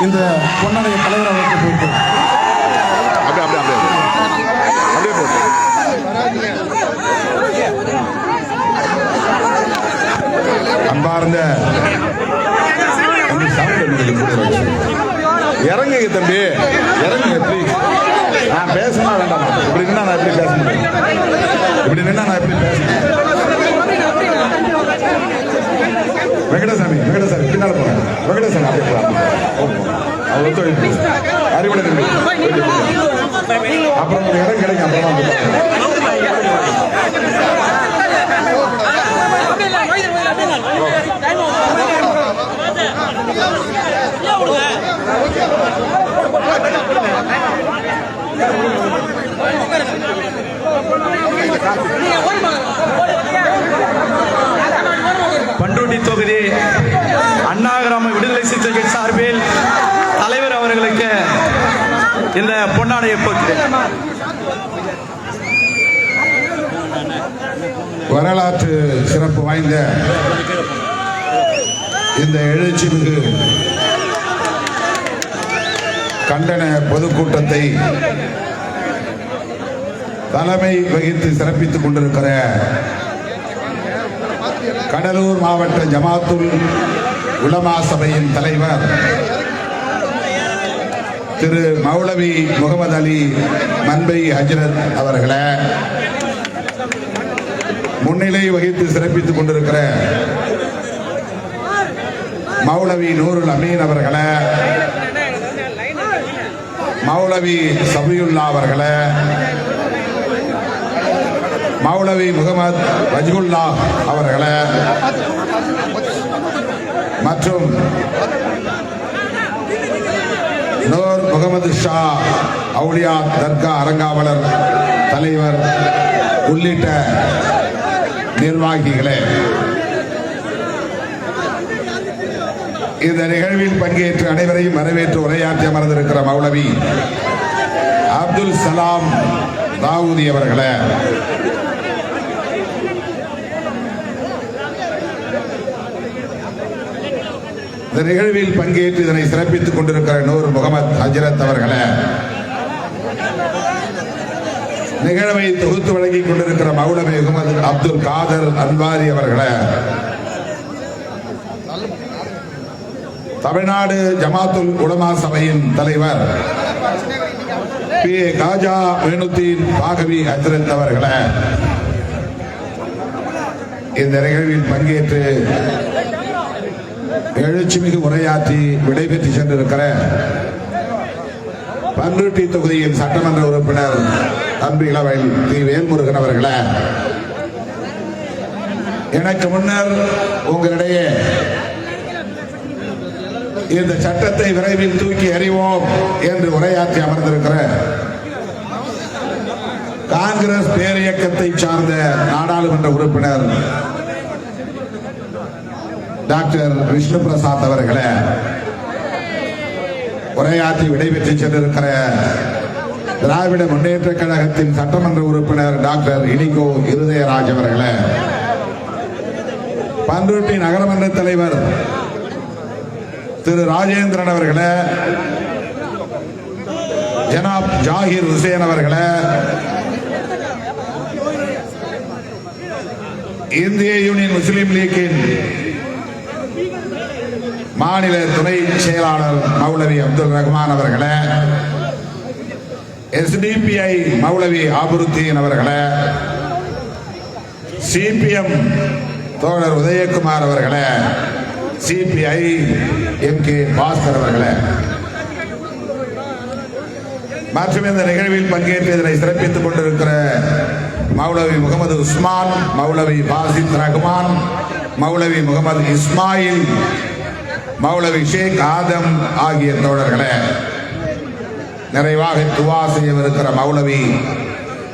இந்த பொன்னாடைய தலைவர் அவருக்கு போட்டு அப்படியே போட்டு அன்பார்ந்த இறங்குங்க தம்பி, இறங்குங்க ப்ளீஸ். நான் பேசணும் வேண்டாம், இப்படி நின்னா நான் எப்படி பேச முடியும்? இப்படி நின்னா நான் எப்படி பேச முடியும்? வெங்கடசாமி பின்னால போறேன். வெங்கடசாமி அப்படியே அவர் ஒத்துழைப்பு அறிவுரை தம்பி. அப்புறம் ஒரு இடம் கிடைக்கும். அப்புறமா பண்ருட்டி தொகுதி அண்ணா கிராம விடுதலை சிறுத்தைகள் சார்பில் தலைவர் அவர்களுக்கு இந்த பொன்னாடையை போகிறேன். வரலாற்று சிறப்பு வாய்ந்த இந்த எழுச்சிமிகு கண்டன பொதுக்கூட்டத்தை தலைமை வகித்து சிறப்பித்துக் கொண்டிருக்கிற கடலூர் மாவட்ட ஜமாத்துல் உலமா சபையின் தலைவர் திரு மௌலவி முகமது அலி மன்பை ஹஜ்ரத் அவர்களே, முன்னிலை வகித்து சிறப்பித்துக் கொண்டிருக்கிற மௌலவி நூருல் அமீன் அவர்களே, மௌலவி சபியுல்லா அவர்களே, மௌலவி முகமது வஜ்குல்லா அவர்களே மற்றும் நூர் முகமது ஷா அவுலியா தர்கா அரங்காவலர் தலைவர் உள்ளிட்ட நிர்வாகிகளே, இந்த நிகழ்வில் பங்கேற்று அனைவரையும் வரவேற்று உரையாற்றி அமர்ந்திருக்கிற மௌலவி அப்துல் சலாம் தாவூதி அவர்களே, இந்த நிகழ்வில் பங்கேற்று இதனை சிறப்பித்துக் கொண்டிருக்கிற நூர் முகமது ஹஜ்ரத் அவர்களே, நிகழ்வை தொகுத்து வழங்கிக் கொண்டிருக்கிற மௌலவி முகமது அப்துல் காதர் அன்வாரி அவர்களே, தமிழ்நாடு ஜமாத்துல் உலமா சபையின் தலைவர் பி காஜா மீனுத்தீன் பாகவி ஹஜ்ரத் அவர்களே, இந்த நிகழ்வில் பங்கேற்று எழுச்சிமிகு உரையாற்றி விடைபெற்று சென்றிருக்கிற பண்ருட்டி தொகுதியின் சட்டமன்ற உறுப்பினர் அன்பு இளவல் தி வேல்முருகன் அவர்களே, எனக்கு முன்னர் உங்களிடையே இந்த சட்டத்தை விரைவில் தூக்கி எறிவோம் என்று உரையாற்றி அமர்ந்திருக்கிற காங்கிரஸ் பேரியக்கத்தை சார்ந்த நாடாளுமன்ற உறுப்பினர் டாக்டர் விஷ்ணு பிரசாத் அவர்களே, உரையாற்றி விடைபெற்று சென்றிருக்கிற திராவிட முன்னேற்ற கழகத்தின் சட்டமன்ற உறுப்பினர் டாக்டர் இனிகோ இருதயராஜ் அவர்களே, பண்ருட்டி நகரமன்ற தலைவர் திரு ராஜேந்திரன் அவர்களே, ஜனாப் ஜாகிர் ஹுசேன் அவர்களே, இந்திய யூனியன் முஸ்லீம் லீக்கின் மாநில துணை செயலாளர் மௌலவி அப்துல் ரஹ்மான் அவர்களே, எஸ்டிபிஐ மௌலவி ஆபுருத்தீன் அவர்களே, சிபிஎம் தோழர் உதயகுமார் அவர்களே, சிபிஐ எம் கே பாஸ்கர் அவர்களே மற்றும் இந்த நிகழ்வில் பங்கேற்று இதனை சிறப்பித்துக் கொண்டிருக்கிற மௌலவி முகமது உஸ்மான், மௌலவி பாசித் ரஹ்மான், மௌலவி முகமது இஸ்மாயில், மௌலவி ஷேக் ஆதம் ஆகிய தோழர்களே, நிறைவாக துவா செய்யவிருக்கிற மௌலவி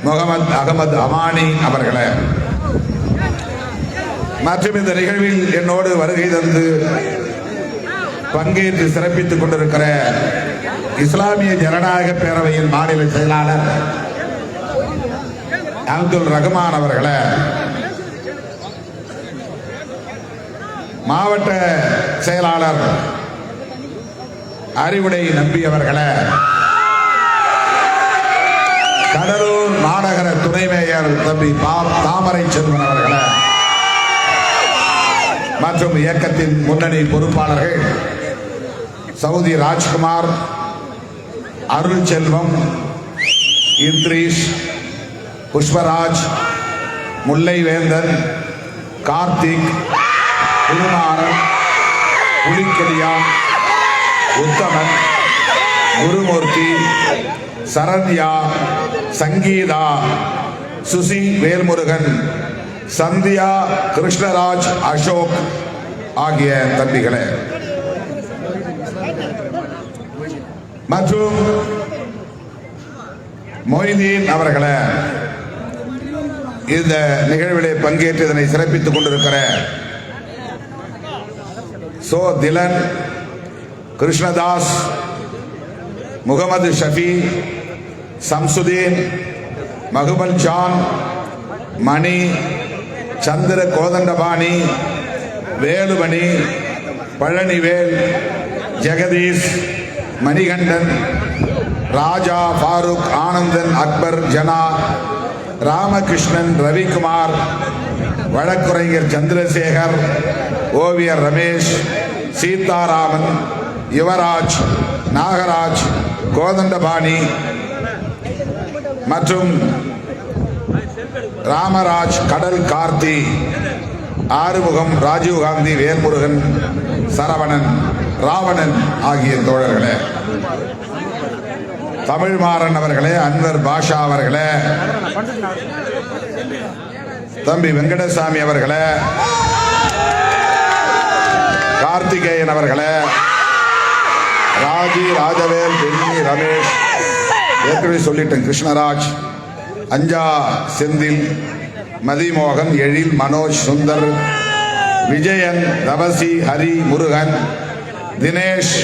முகமது அகமது அமானி அவர்களே மற்றும் இந்த நிகழ்வில் என்னோடு வருகை தந்து பங்கேற்று சிறப்பித்துக் கொண்டிருக்கிற இஸ்லாமிய ஜனநாயக பேரவையின் மாநில செயலாளர் அப்துல் ரஹ்மான் அவர்களே, மாவட்ட செயலாளர் அறிவுடை நம்பி அவர்களே, கடலூர் மாநகர துணை மேயர் தம்பி தாமரை செல்வன் அவர்களே மற்றும் இயக்கத்தின் முன்னணி பொறுப்பாளர்கள் சவுதி ராஜ்குமார், அருள் செல்வம், இத்ரீஷ், புஷ்பராஜ், முல்லைவேந்தன், கார்த்திக், குருமாறன், புலிக்கலியா, உத்தமன், குருமூர்த்தி, சரண்யா, சங்கீதா, சுசி வேல்முருகன், சந்தியா, கிருஷ்ணராஜ், அசோக் ஆகிய தம்பிகளே மற்றும் மொய்தீன் அவர்களே, இந்த நிகழ்விலே பங்கேற்று இதனை சிறப்பித்துக் கொண்டிருக்கிற சோ திலன், கிருஷ்ணதாஸ், முகமது ஷஃபி, சம்சுதீன், மகுமல் ஜான், மணி, சந்திர கோதண்டபாணி, வேலுமணி, பழனிவேல், ஜெகதீஷ், மணிகண்டன், ராஜா, ஃபாரூக், ஆனந்தன், அக்பர், ஜனா, ராமகிருஷ்ணன், ரவிக்குமார், வழக்குரைஞர் சந்திரசேகர், ஓவியர் ரமேஷ், சீதாராமன், யுவராஜ், நாகராஜ், கோதண்டபாணி மற்றும் ராமராஜ், கடல் கார்த்தி, ஆறுமுகம், ராஜீவ்காந்தி, வேல்முருகன், சரவணன், ராவணன் ஆகிய தோழர்களே, தமிழ்மாறன் அவர்களே, அன்வர் பாஷா அவர்களே, தம்பி வெங்கடசாமி அவர்களே, கார்த்திகேயன் அவர்களே, ராஜி, ராஜவேல், பெண்ணி, ரமேஷ், ஏற்கனவே சொல்லிட்டேன், கிருஷ்ணராஜ், அஞ்சா, செந்தில், மதிமோகன், எழில், மனோஜ், சுந்தர், விஜயன், தபசி, ஹரி, முருகன், தினேஷ்,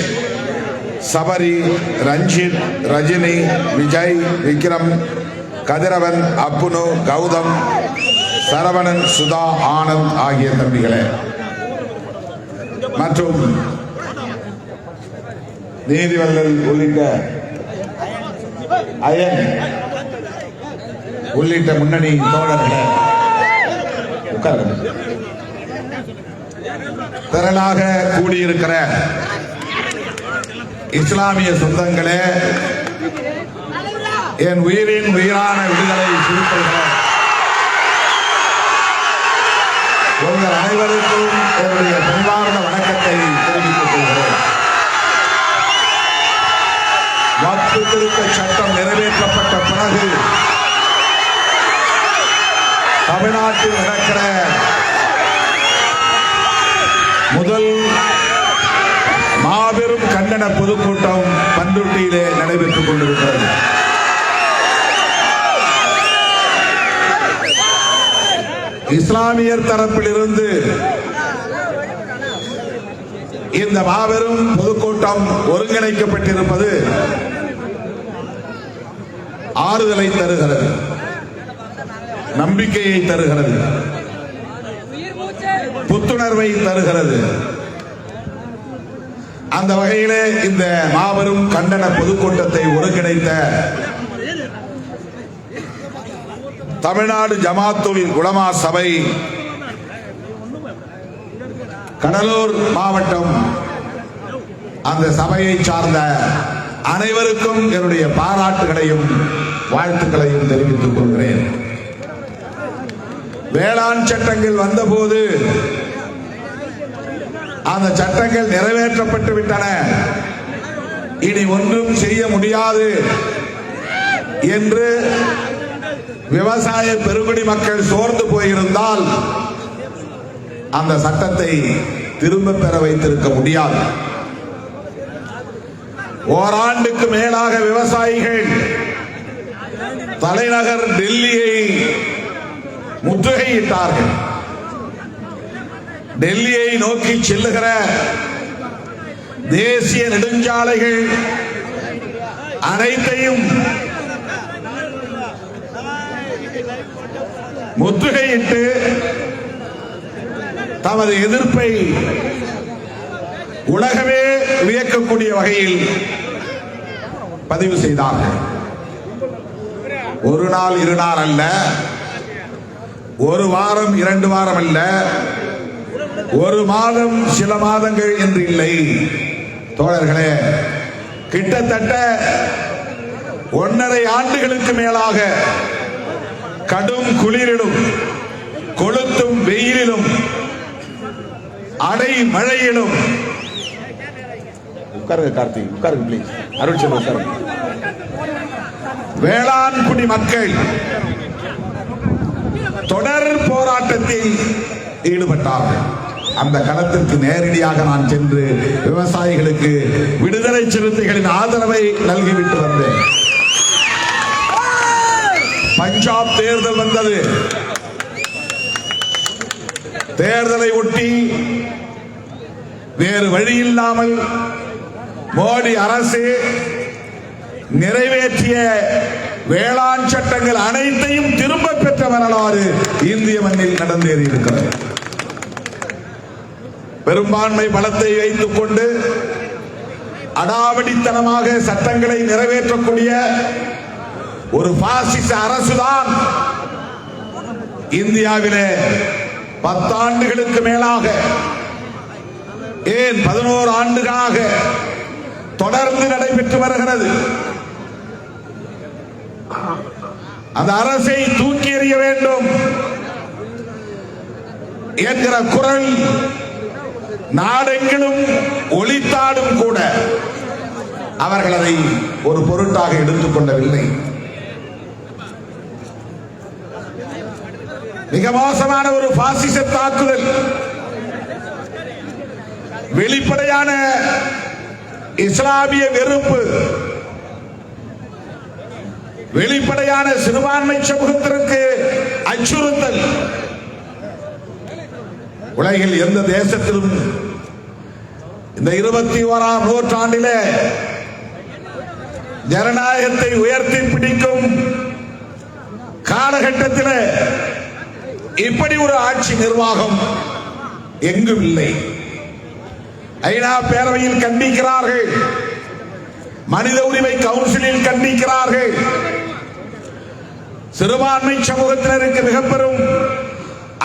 சபரி, ரஞ்சித், ரஜினி, விஜய், விக்ரம், கதிரவன், அப்புனு, கௌதம், சரவணன், சுதா, ஆனந்த் ஆகிய தம்பிகளே மற்றும் நீதிவல்லல் உள்ளிட்ட அயன் உள்ளிட்ட முன்னணி தோழர்களே, திரளாக கூடியிருக்கிற இஸ்லாமிய சொந்தங்களே, என் உயிரின் உயிரான விடுதலை சிறுத்தைகளே, உங்கள் அனைவருக்கும் என்னுடைய பணிவார்ந்த வணக்கத்தை தெரிவித்துக் கொள்கிறேன். வக்ஃப் திருத்த சட்டம் நிறைவேற்றப்பட்ட பிறகு தமிழ்நாட்டில் நடக்கிற முதல் மாபெரும் கண்டன பொதுக்கூட்டம் பண்ருட்டியிலே நடைபெற்றுக் கொண்டிருக்கிறது. இஸ்லாமியர் தரப்பிலிருந்து இந்த மாபெரும் பொதுக்கூட்டம் ஒருங்கிணைக்கப்பட்டிருப்பது ஆறுதலை தருகிறது, நம்பிக்கையை தருகிறது, புத்துணர்வை தருகிறது. அந்த வகையிலே இந்த மாபெரும் கண்டன பொதுக்கூட்டத்தை ஒருங்கிணைத்த தமிழ்நாடு ஜமாத்துல் உலமா சபை கடலூர் மாவட்டம், அந்த சபையை சார்ந்த அனைவருக்கும் என்னுடைய பாராட்டுகளையும் வாழ்த்துக்களையும் தெரிவித்துக் கொள்கிறேன். வேளாண் சட்டங்கள் வந்தபோது அந்த சட்டங்கள் நிறைவேற்றப்பட்டு விட்டன, இனி ஒன்றும் செய்ய முடியாது என்று விவசாய பெருங்குடி மக்கள் சோர்ந்து போயிருந்தால் அந்த சட்டத்தை திரும்ப பெற வைத்திருக்க முடியாது. ஓராண்டுக்கு மேலாக விவசாயிகள் தலைநகர் டெல்லியை முற்றுகையிட்டார்கள். டெல்லியை நோக்கி செல்லுகிற தேசிய நெடுஞ்சாலைகள் அனைத்தையும் முற்றுகையிட்டு தமது எதிர்ப்பை உலகமே வியக்கக்கூடிய வகையில் பதிவு செய்தார்கள். ஒரு நாள் இரு நாள் அல்ல, ஒரு வாரம் இரண்டு வாரம் அல்ல, ஒரு மாதம் சில மாதங்கள் என்று இல்லை தோழர்களே. கிட்டத்தட்ட 1.5 ஆண்டுகளுக்கு மேலாக கடும் குளிரிலும் கொளுத்தும் வெயிலிலும் அடை மழையிலும் வேளாண்குடி மக்கள் தொடர் போராட்டத்தில் ஈடுபட்டார்கள். அந்த களத்திற்கு நேரடியாக நான் சென்று விவசாயிகளுக்கு விடுதலை சிறுத்தைகளின் ஆதரவை நல்கிவிட்டு வந்தேன். பஞ்சாப் தேர்தல் வந்தது. தேர்தலை ஒட்டி வேறு வழி இல்லாமல் மோடி அரசு நிறைவேற்றிய வேளாண் சட்டங்கள் அனைத்தையும் திரும்ப பெற்ற வரலாறு இந்திய மண்ணில் நடந்தேறி இருக்கிறது. பெரும்பான்மை பலத்தை வைத்துக் கொண்டு அடாவடித்தனமாக சட்டங்களை நிறைவேற்றக்கூடிய ஒரு பாசிச அரசுதான் இந்தியாவிலே 10 ஆண்டுகளுக்கு மேலாக, ஏன் 11 ஆண்டுகளாக தொடர்ந்து நடைபெற்று வருகிறது. அந்த அரசை தூக்கி எறிய வேண்டும் என்கிற குரல் நாடெங்கிலும் ஒலித்தாடும் கூட அவர்கள் அதை ஒரு பொருட்டாக எடுத்துக் கொள்ளவில்லை. மிக மோசமான ஒரு பாசிச தாக்குதல், வெளிப்படையான இஸ்லாமிய வெறுப்பு, வெளிப்படையான சிறுபான்மை சமூகத்திற்கு அச்சுறுத்தல். உலகில் எந்த தேசத்திலும் இந்த 21ஆம் நூற்றாண்டிலே ஜனநாயகத்தை உயர்த்தி பிடிக்கும் காலகட்டத்தில் இப்படி ஒரு ஆட்சி நிர்வாகம் எங்கும் இல்லை. ஐநா பேரவையில் கண்டிக்கிறார்கள், மனித உரிமை கவுன்சிலில் கண்டிக்கிறார்கள். சிறுபான்மை சமூகத்தினருக்கு மிக பெரும்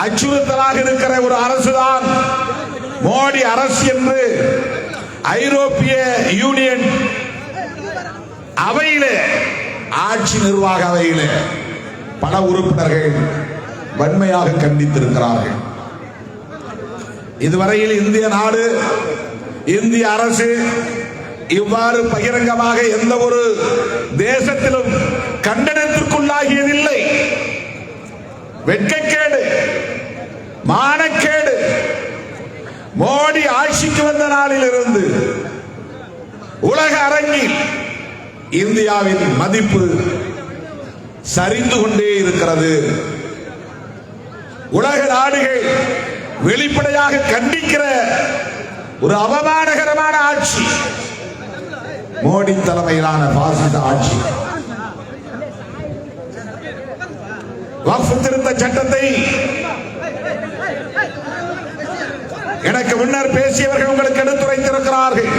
அச்சுறுத்தலாக இருக்கிற ஒரு அரசுதான் மோடி அரசு என்று ஐரோப்பிய யூனியன் அவையிலே, ஆட்சி நிர்வாக அவையிலே பல உறுப்பினர்கள் வன்மையாக கண்டித்திருக்கிறார்கள். இதுவரையில் இந்திய நாடு, இந்திய அரசு இவ்வாறு பகிரங்கமாக எந்த ஒரு தேசத்திலும் கண்டனத்திற்குள்ளாகியதில்லை. வெட்கக்கேடு, மானக்கேடு. மோடி ஆட்சிக்கு வந்த நாளில் இருந்து உலக அரங்கில் இந்தியாவின் மதிப்பு சரிந்து கொண்டே இருக்கிறது. உலக நாடுகள் வெளிப்படையாக கண்டிக்கிற ஒரு அவமானகரமான ஆட்சி மோடி தலைமையிலான பாசிச ஆட்சி. வக்ஃப் திருத்த சட்டத்தை எனக்கு முன்னர் பேசியவர்கள் உங்களுக்கு எடுத்துரைத்திருக்கிறார்கள்.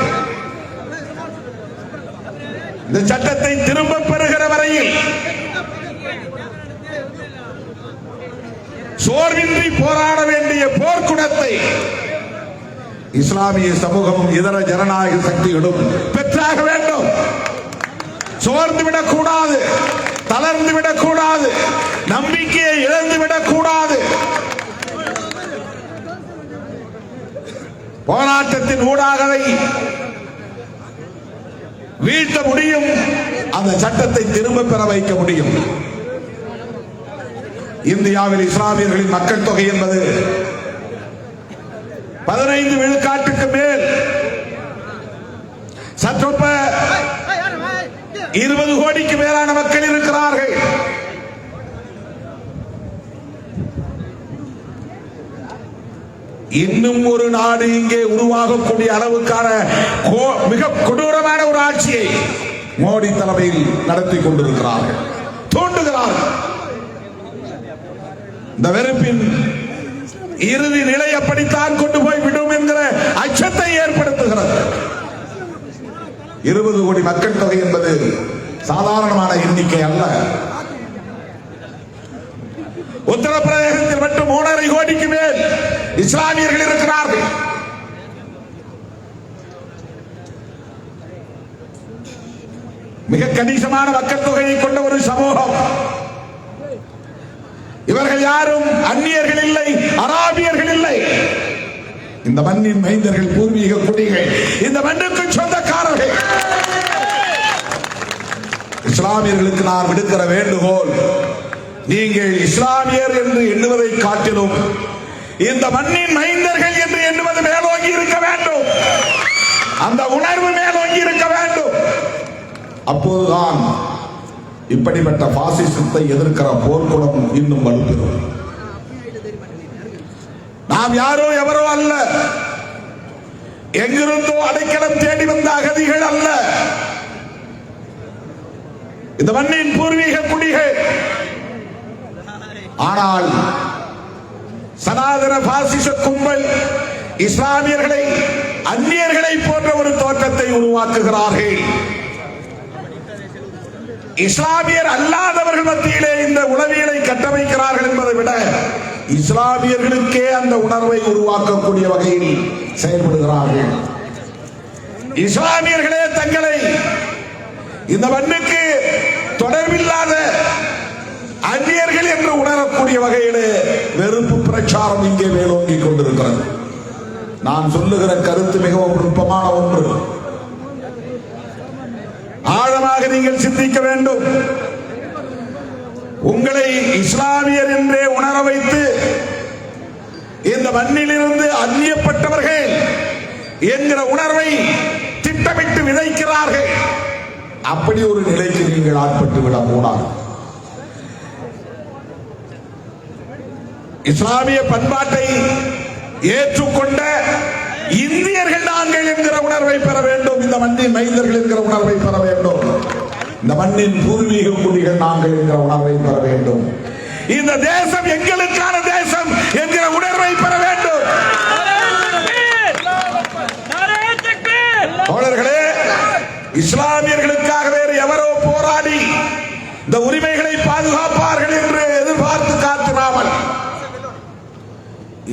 இந்த சட்டத்தை திரும்ப பெறுகிற வரையில் சோர்வின்றி போராட வேண்டிய போர்க்குணத்தை இஸ்லாமிய சமூகமும் இதர ஜனநாயக சக்திகளும் பெற்றாக வேண்டும். சோர்ந்து விடக்கூடாது, தளர்ந்து விடக்கூடாது, நம்பிக்கையை இழந்து விடக்கூடாது. போராட்டத்தின் ஊடாகவே வீழ்த்த முடியும், அந்த சட்டத்தை திரும்ப பெற வைக்க முடியும். இந்தியாவில் இஸ்லாமியர்களின் மக்கள் தொகை என்பது 15 விழுக்காட்டுக்கு மேல், சற்றொப்ப 20 கோடிக்கு மேலான மக்கள் இருக்கிறார்கள். இன்னும் ஒரு நாடு இங்கே உருவாகக்கூடிய அளவுக்கான மிக கொடூரமான ஒரு ஆட்சியை மோடி தலைமையில் நடத்தி கொண்டிருக்கிறார்கள், தூண்டுகிறார்கள். இந்த வெறுப்பின் இறுதி நிலை அப்படித்தான் கொண்டு போய் விடும் என்கிற அச்சத்தை ஏற்படுத்துகிறது. 20 கோடி மக்கள் தொகை என்பது சாதாரணமான எண்ணிக்கை அல்ல. உத்தரப்பிரதேசத்தில் மட்டும் 3.5 கோடிக்கு மேல் இஸ்லாமியர்கள் இருக்கிறார்கள். மிக கணிசமான மக்கள் தொகையை கொண்ட ஒரு சமூகம். இவர்கள் யாரும் அந்நியர்கள் இல்லை, அராபியர்கள் இல்லை. இந்த மண்ணின் மைந்தர்கள், பூர்வீக குடிகள், இந்த மண்ணுக்கு சொந்தக்காரர்கள். இஸ்லாமியர்களுக்கு நான் விடுக்கிற வேண்டுகோள், நீங்கள் இஸ்லாமியர் என்று எண்ணுவதை காட்டிலும் இந்த மண்ணின் மைந்தர்கள் என்று எண்ணுவது மேலோங்கி இருக்க வேண்டும். அந்த உணர்வு மேலோங்கி இருக்க வேண்டும். அப்போதுதான் இப்படிப்பட்ட பாசிசத்தை எதிர்க்கிற போர்க்குணம் இன்னும் வலுப்பெறும். நாம் யாரோ எவரோ அல்ல, எங்கிருந்தோ அடைக்கலம் தேடி வந்த அகதிகள் அல்ல. இந்த மண்ணின் பூர்வீக குடிகள். ஆனால் சனாதன பாசிச கும்பல் இஸ்லாமியர்களை அந்நியர்களை போன்ற ஒரு தோற்றத்தை உருவாக்குகிறார்கள். இஸ்லாமியர் அல்லாதவர்கள் மத்தியிலே இந்த உளவியலை கட்டமைக்கிறார்கள் என்பதை விட இஸ்லாமியர்களுக்கே அந்த உணர்வை உருவாக்கக்கூடிய வகையில் செயல்படுகிறார்கள். இஸ்லாமியர்களே தங்களை இந்த மண்ணுக்கு தொடர்பில்லாத அந்நியர்கள் என்று உணரக்கூடிய வகையிலே வெறுப்பு பிரச்சாரம் இங்கே மேலோங்கிக் கொண்டிருக்கிறது. நான் சொல்லுகிற கருத்து மிகவும் நுட்பமான ஒன்று. ஆழமாக நீங்கள் சிந்திக்க வேண்டும். உங்களை இஸ்லாமியர் என்றே உணர வைத்து இந்த மண்ணிலிருந்து அந்நியப்பட்டவர்கள் என்கிற உணர்வை திட்டமிட்டு விதைக்கிறார்கள். அப்படி ஒரு நிலைக்கு நீங்கள் ஆட்பட்டு விடக் கூடாது. இஸ்லாமிய பண்பாட்டை ஏற்றுக்கொண்ட இந்தியர்கள் நாங்கள் என்கிற உணர்வை பெற வேண்டும். இந்த மண்ணின் மைந்தர்கள் என்கிற உணர்வை பெற வேண்டும். இந்த மண்ணின் பூர்வீக குடிகள் நாங்கள் என்கிற உணர்வை பெற வேண்டும். இந்த தேசம் எங்களுக்கான தேசம் என்கிற உணர்வை பெற வேண்டும். தோழர்களே, இஸ்லாமியர்களுக்காக வேறு எவரோ போராடி இந்த உரிமைகளை பாதுகாப்பார்கள் என்று எதிர்பார்த்து காத்திராமல்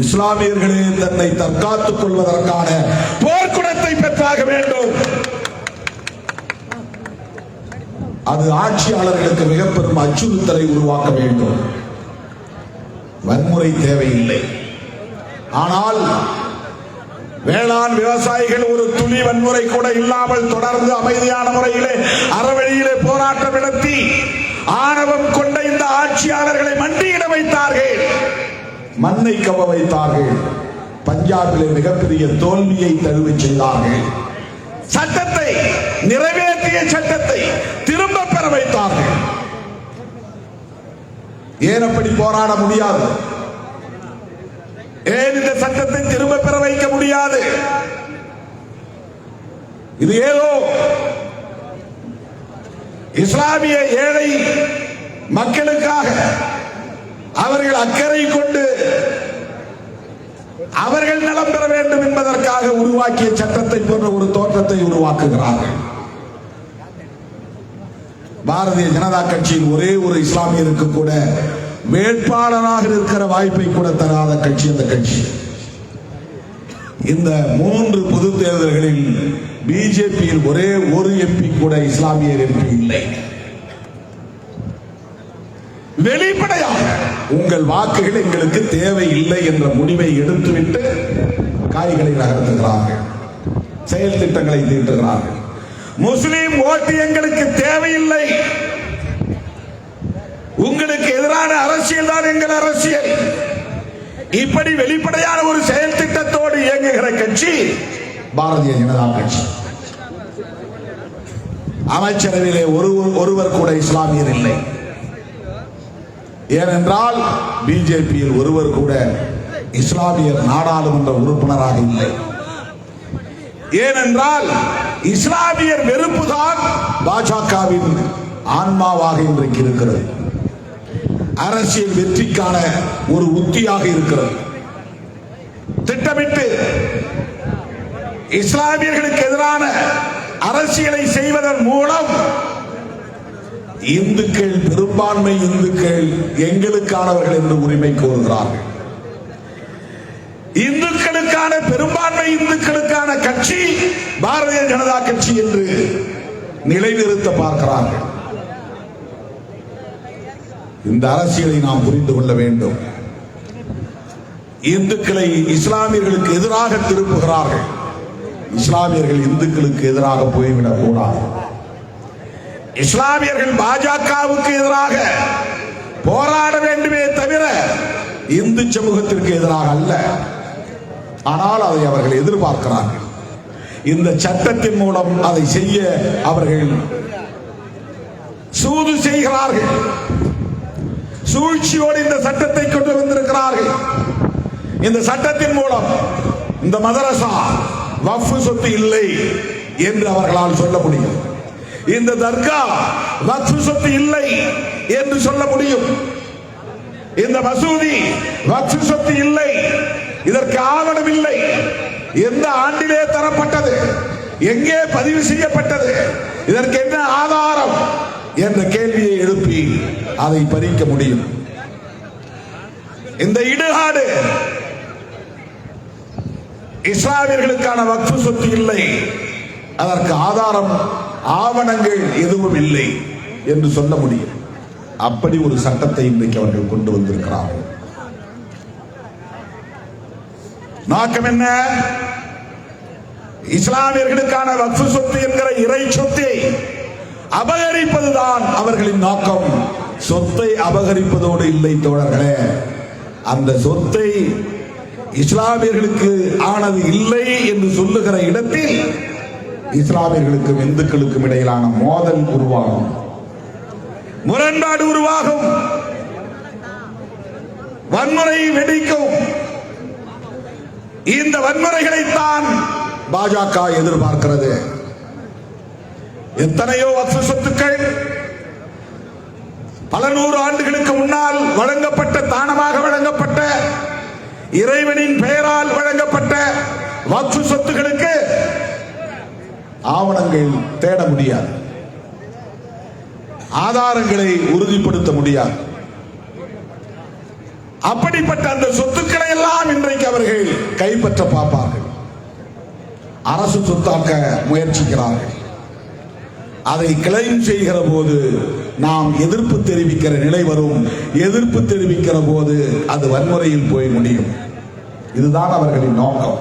இஸ்லாமியர்களே தன்னை தற்காத்துக் கொள்வதற்கான போர்க்குணத்தை பெற்றாக வேண்டும். அது ஆட்சியாளர்களுக்கு மிக பெரும் அச்சுறுத்தலை உருவாக்க வேண்டும். வன்முறை தேவையில்லை. ஆனால் வேளாண் விவசாயிகள் ஒரு துளி வன்முறை கூட இல்லாமல் தொடர்ந்து அமைதியான முறையிலே அறவழியிலே போராட்டம் நடத்தி ஆணவம் கொண்ட இந்த ஆட்சியாளர்களை மண்டியிட வைத்தார்கள், மண்ணை கவ வைத்தார்கள். பஞ்சாபிலே மிகப்பெரிய தோல்வியை தழுவி செய்தார்கள். சட்டத்தை நிறைவேற்றிய சட்டத்தை திரும்ப பெற வைத்தார்கள். ஏன் அப்படி போராட முடியாது? ஏன் இந்த சட்டத்தை திரும்ப பெற வைக்க முடியாது? இது ஏதோ இஸ்லாமிய ஏழை மக்களுக்காக அவர்கள் அக்கறை கொண்டு அவர்கள் நலம் பெற வேண்டும் என்பதற்காக உருவாக்கிய சட்டத்தை போன்ற ஒரு தோற்றத்தை உருவாக்குகிறார்கள். பாரதிய ஜனதா கட்சியின் ஒரே ஒரு இஸ்லாமியருக்கு கூட வேட்பாளராக இருக்கிற வாய்ப்பை கூட தராத கட்சி அந்த கட்சி. இந்த 3 பொது தேர்தல்களில் பிஜேபியில் ஒரே ஒரு எம்பி கூட இஸ்லாமியர் எம்பி இல்லை. வெளிப்படையாக உங்கள் வாக்குகள் எங்களுக்கு தேவையில்லை என்ற முடிவை எடுத்துவிட்டு காய்களை நகர்த்துகிறார்கள், செயல் திட்டங்களை தீட்டுகிறார்கள். முஸ்லிம் ஓட்டு எங்களுக்கு தேவையில்லை, உங்களுக்கு எதிரான அரசியல் தான் எங்கள் அரசியல். இப்படி வெளிப்படையான ஒரு செயல் திட்டத்தோடு இயங்குகிற கட்சி பாரதிய ஜனதா கட்சி. அமைச்சரவையிலே ஒருவர் கூட இஸ்லாமியர் இல்லை. ஏனென்றால் பிஜேபியில் ஒருவர் கூட இஸ்லாமியர் நாடாளுமன்ற உறுப்பினராக இல்லை. ஏனென்றால் இஸ்லாமியர் வெறுப்புதான் பாஜகவின் ஆன்மாவாக இன்றைக்கு இருக்கிறது. அரசியல் வெற்றிக்கான ஒரு உத்தியாக இருக்கிறது. திட்டமிட்டு இஸ்லாமியர்களுக்கு எதிரான அரசியலை செய்வதன் மூலம் இந்துக்கள், பெரும்பான்மை இந்துக்கள் எங்களுக்கானவர்கள் என்று உரிமை கோருகிறார்கள். இந்துக்களுக்கான, பெரும்பான்மை இந்துக்களுக்கான கட்சி பாரதிய ஜனதா கட்சி என்று நிலைநிறுத்த பார்க்கிறார்கள். இந்த அரசியலை நாம் புரிந்து கொள்ள வேண்டும். இந்துக்களை இஸ்லாமியர்களுக்கு எதிராக திருப்புகிறார்கள். இஸ்லாமியர்கள் இந்துக்களுக்கு எதிராக போய்விடக் கூடாது. இஸ்லாமியர்கள் பாஜகவுக்கு எதிராக போராட வேண்டுமே தவிர இந்து சமூகத்திற்கு எதிராக அல்ல. ஆனால் அதை அவர்கள் எதிர்பார்க்கிறார்கள். இந்த சட்டத்தின் மூலம் அதை செய்ய அவர்கள் சூது செய்கிறார்கள். சூழ்ச்சியோடு இந்த சட்டத்தை கொண்டு வந்திருக்கிறார்கள். இந்த சட்டத்தின் மூலம் இந்த மதரசா வக்ஃப் சொத்து இல்லை என்று அவர்களால் சொல்ல முடியும். இந்த தர்கா வக்ஃப் சொத்து இல்லை என்று சொல்ல முடியும். இந்த மசூதி வக்ஃப் சொத்து இல்லை, இதற்கு ஆவணம் இல்லை, எந்த ஆண்டிலே தரப்பட்டது, எங்கே பதிவு செய்யப்பட்டது, இதற்கு என்ன ஆதாரம் என்ற கேள்வியை எழுப்பி அதை பறிக்க முடியும். இந்த இடுகாடு இஸ்லாமியர்களுக்கான வக்ஃப் சொத்து இல்லை, அதற்கு ஆதாரம், ஆவணங்கள் எதுவும் இல்லை என்று சொல்ல முடியும். அப்படி ஒரு சட்டத்தை இன்றைக்கு அவர்கள் கொண்டு வந்திருக்கிறார்கள். நோக்கம் என்ன? இஸ்லாமியர்களுக்கான வக்ஃப் சொத்து என்கிற இறை சொத்தை அபகரிப்பதுதான் அவர்களின் நோக்கம். சொத்தை அபகரிப்பதோடு இல்லை தோழர்களே, அந்த சொத்தை இஸ்லாமியர்களுக்கு ஆனது இல்லை என்று சொல்லுகிற இடத்தில் இஸ்லாமியர்களுக்கும் இந்துக்களுக்கும் இடையிலான மோதல் உருவாகும், முரண்பாடு உருவாகும், வன்முறை வெடிக்கும். இந்த வன்முறைகளைத்தான் பாஜக எதிர்பார்க்கிறது. எத்தனையோ வக்ஃப் சொத்துக்கள் பல நூறு ஆண்டுகளுக்கு முன்னால் வழங்கப்பட்ட, தானமாக வழங்கப்பட்ட, இறைவனின் பெயரால் வழங்கப்பட்ட வக்ஃப் சொத்துக்களுக்கு ஆவணங்கள் தேட முடியாது, ஆதாரங்களை உறுதிப்படுத்த முடியாது. அப்படிப்பட்ட அந்த சொத்துக்களை எல்லாம் இன்றைக்கு அவர்கள் கைப்பற்ற பார்ப்பார்கள், அரசு சொத்தாக்க முயற்சிக்கிறார்கள். அதை கிளைம் செய்கிற போது நாம் எதிர்ப்பு தெரிவிக்கிற நிலை வரும். எதிர்ப்பு தெரிவிக்கிற போது அது வன்முறையில் போய் முடியும். இதுதான் அவர்களின் நோக்கம்.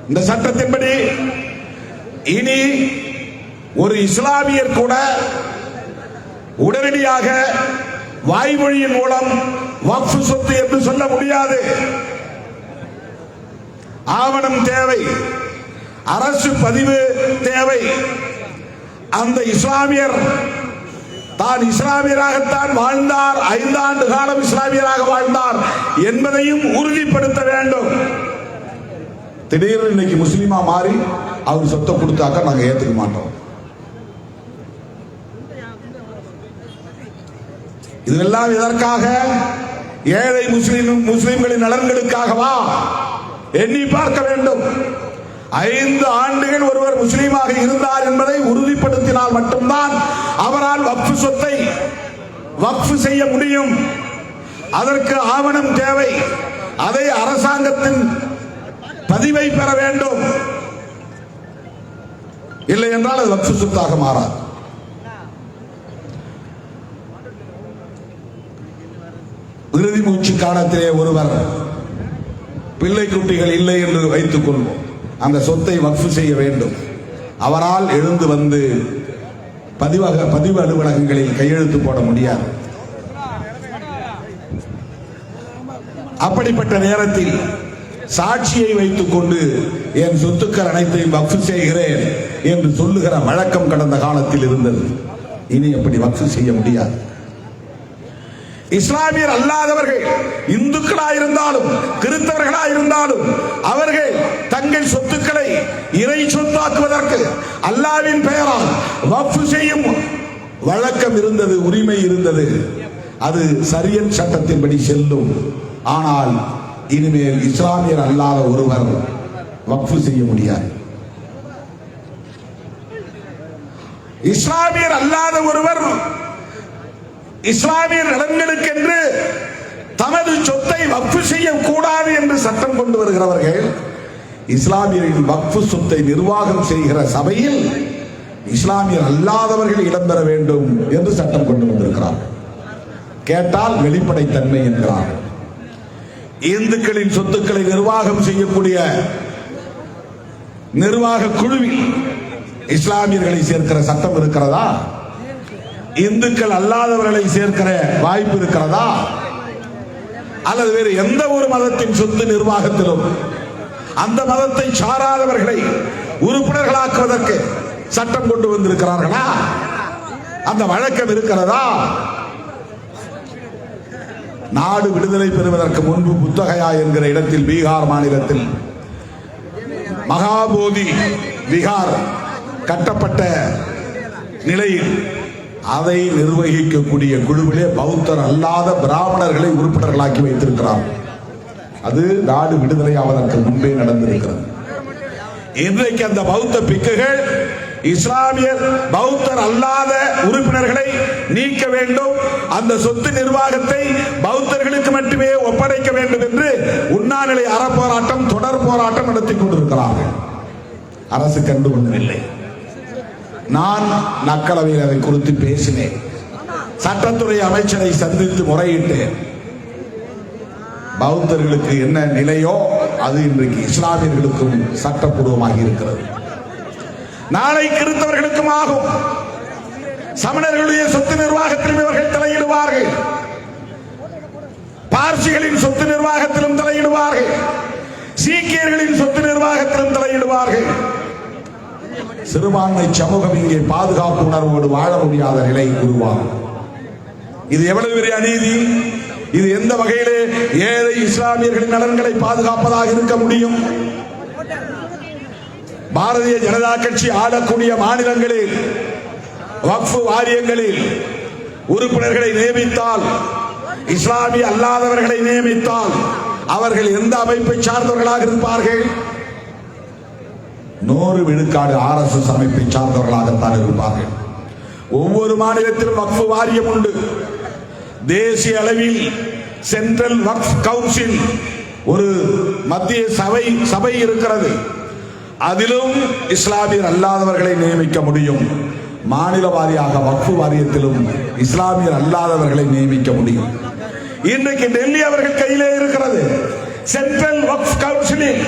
இந்த சட்டத்தின்படி இனி ஒரு இஸ்லாமியர் கூட உடனடியாக வாய்மொழியின் மூலம் வக்ஃப் சொத்து என்று சொல்ல முடியாது. ஆவணம் தேவை, அரசு பதிவு தேவை. அந்த இஸ்லாமியர் தான் இஸ்லாமியராகத்தான் வாழ்ந்தார், 5 ஆண்டு காலம் இஸ்லாமியராக வாழ்ந்தார் என்பதையும் உறுதிப்படுத்த வேண்டும். திடீர்னு இன்னைக்கு முஸ்லீமா மாறி அவர் சொத்தை கொடுத்தாக்க நாங்க ஏத்துக்க மாட்டோம். இதெல்லாம் எதற்காக? ஏழை முஸ்லிம்களின் நலன்களுக்காகவா? எண்ணி பார்க்க வேண்டும். 5 ஆண்டுகள் ஒருவர் முஸ்லீமாக இருந்தார் என்பதை உறுதிப்படுத்தினால் மட்டும்தான் அவரால் வக்ஃப் சொத்தை வக்ஃப் செய்ய முடியும். அதற்கு ஆவணம் தேவை. அதை அரசாங்கத்தின் பதிவை பெற வேண்டும். இல்லை என்றால் அது வக்ஃப் சொத்தாக மாறாது. இறுதி மூச்சு காலத்திலே ஒருவர் பிள்ளை குட்டிகள் இல்லை என்று வைத்துக் கொள்வோம், அந்த சொத்தை வக்ஃப் செய்ய வேண்டும். அவரால் எழுந்து வந்து பதிவு அலுவலகங்களில் கையெழுத்து போட முடியாது. அப்படிப்பட்ட நேரத்தில் சாட்சியை வைத்துக் கொண்டு என் சொத்துக்கள் அனைத்தையும் வக்ஃப் செய்கிறேன் என்று சொல்லுகிற வழக்கம் கடந்த காலத்தில் இருந்தது. இனி அப்படி வக்ஃப் செய்ய முடியாது. இஸ்லாமியர் அல்லாதவர்கள், இந்துக்களாயிருந்தாலும் கிறிஸ்தவர்களாயிருந்தாலும், அவர்கள் தங்கள் சொத்துக்களை இறை சொத்தாக்குவதற்கு அல்லாஹ்வின் பெயரால் வக்ஃப் செய்யும் வழக்கம் இருந்தது, உரிமை இருந்தது. அது ஷரியத் சட்டத்தின்படி செல்லும். ஆனால் இனிமேல் இஸ்லாமியர் அல்லாத ஒருவர் வக்ஃபு செய்ய முடியாது. இஸ்லாமியர் அல்லாத ஒருவர் இஸ்லாமிய நலன்களுக்கென்று தமது சொத்தை வக்ஃபு செய்யக்கூடாது என்று சட்டம் கொண்டு வருகிறவர்கள் இஸ்லாமியரின் வக்ஃபு சொத்தை நிர்வாகம் செய்கிற சபையில் இஸ்லாமியர் அல்லாதவர்கள் இடம்பெற வேண்டும் என்று சட்டம் கொண்டு வந்திருக்கிறார்கள். கேட்டால் வெளிப்படைத்தன்மை என்கிறார்கள். இந்துக்களின் சொத்துக்களை நிர்வாகம் செய்யக்கூடிய நிர்வாக குழுவில் இஸ்லாமியர்களை சேர்க்கிற சட்டம் இருக்கிறதா? இந்துக்கள் அல்லாதவர்களை சேர்க்கிற வாய்ப்பு இருக்கிறதா? அல்லது வேறு எந்த ஒரு மதத்தின் சொத்து நிர்வாகத்திலும் அந்த மதத்தை சாராதவர்களை உறுப்பினர்களாக்குவதற்கு சட்டம் கொண்டு வந்திருக்கிறார்களா? அந்த வழக்கம் இருக்கிறதா? நாடு விடுதலை பெறுவதற்கு முன்பு புத்தகயா என்கிற இடத்தில் பீகார் மாநிலத்தில் மகாபோதி விகார் கட்டப்பட்ட நிலையில் அதை நிர்வகிக்கக்கூடிய குழுவிலே பௌத்தர் அல்லாத பிராமணர்களை உறுப்பினர்களாக்கி வைத்திருக்கிறார். அது நாடு விடுதலை ஆவதற்கு முன்பே நடந்திருக்கிறது. இன்றைக்கு அந்த பௌத்த பிக்குகள் இஸ்லாமியர் பௌத்தர் அல்லாத உறுப்பினர்களை நீக்க வேண்டும், அந்த சொத்து நிர்வாகத்தை பௌத்தர்களுக்கு மட்டுமே ஒப்படைக்க வேண்டும் என்று உண்ணாநிலை அறப்போராட்டம் தொடர் போராட்டம் நடத்தி கொண்டிருக்கிறார்கள். அரசு கண்டு கொள்ளவில்லை. நான் மக்களவையில் அதை குறித்து பேசினேன். சட்டத்துறை அமைச்சரை சந்தித்து முறையிட்டேன். பௌத்தர்களுக்கு என்ன நிலையோ அது இன்றைக்கு இஸ்லாமியர்களுக்கும் சட்டப்பூர்வமாக இருக்கிறது. நாளை கிறிஸ்தவர்களுக்கும் ஆகும். சமணர்களுடைய சொத்து நிர்வாகத்திலும் இவர்கள் தலையிடுவார்கள். பார்சிகளின் சொத்து நிர்வாகத்திலும் தலையிடுவார்கள். சீக்கியர்களின் சொத்து நிர்வாகத்திலும் தலையிடுவார்கள். சிறுபான்மை சமூகம் இங்கே பாதுகாப்பு உணர்வோடு வாழ முடியாத நிலை உருவாகும். இது எவ்வளவு பெரிய அநீதி! இது எந்த வகையிலே ஏழை இஸ்லாமியர்களின் நலன்களை பாதுகாப்பதாக இருக்க முடியும்? பாரதிய ஜனதா கட்சி ஆளக்கூடிய மாநிலங்களில் வக்ஃபு வாரியங்களில் உறுப்பினர்களை நியமித்தால், இஸ்லாமிய அல்லாதவர்களை நியமித்தால் அவர்கள் எந்த அமைப்பை சார்ந்தவர்களாக இருப்பார்கள்? 100 விழுக்காடு RSS அமைப்பை சார்ந்தவர்களாகத்தான் இருப்பார்கள். ஒவ்வொரு மாநிலத்திலும் வக்ஃபு வாரியம் உண்டு. தேசிய அளவில் சென்ட்ரல் வக்ஃப் கவுன்சில் ஒரு மத்திய சபை இருக்கிறது. அதிலும் இஸ்லாமியர் அல்லாதவர்களை நியமிக்க முடியும். மாநில வாரியாக வக்ஃபு வாரியத்திலும் இஸ்லாமியர் அல்லாதவர்களை நியமிக்க முடியும். இன்றைக்கு டெல்லி அவர்கள் கையிலே இருக்கிறது. சென்ட்ரல் வக்ஃப் கவுன்சிலில்